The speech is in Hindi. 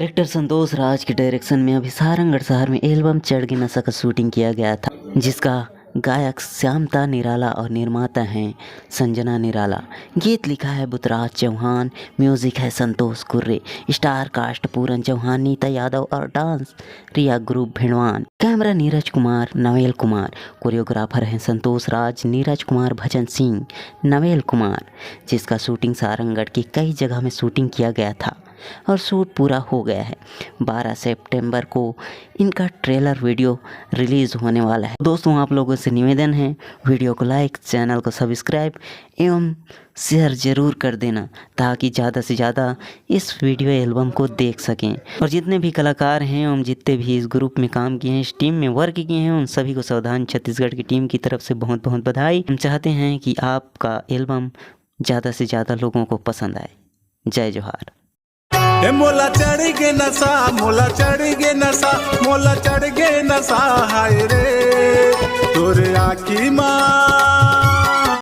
डायरेक्टर संतोष राज के डायरेक्शन में अभी सारंगढ़ शहर में एल्बम चढ़ के नशा का शूटिंग किया गया था, जिसका गायक श्यामता निराला और निर्माता हैं संजना निराला। गीत लिखा है बुतराज चौहान, म्यूजिक है संतोष कुर्रे, स्टार कास्ट पूरन चौहान, नीता यादव और dance Riya group Bhidwan. Camera Neeraj Kumar, Navel Kumar. Choreographer हैं संतोष राज, नीरज कुमार, भजन सिंह, नवेल कुमार। जिसका शूटिंग सारंगढ़ की कई जगह में शूटिंग किया गया था और शूट पूरा हो गया है। 12 सितंबर को इनका ट्रेलर वीडियो रिलीज़ होने वाला है। दोस्तों, आप लोगों से निवेदन है, वीडियो को लाइक, चैनल को सब्सक्राइब एवं शेयर ज़रूर कर देना, ताकि ज़्यादा से ज़्यादा इस वीडियो एल्बम को देख सकें। और जितने भी कलाकार हैं एवं जितने भी इस ग्रुप में काम किए हैं, इस टीम में वर्क किए हैं, उन सभी को सावधान छत्तीसगढ़ की टीम की तरफ से बहुत बहुत बधाई। हम चाहते हैं कि आपका एल्बम ज़्यादा से ज़्यादा लोगों को पसंद आए। जय जोहार। मोला चढ़ गे नशा, मोला चढ़ गे नशा, मोला चढ़ गे नशा, हाय रे।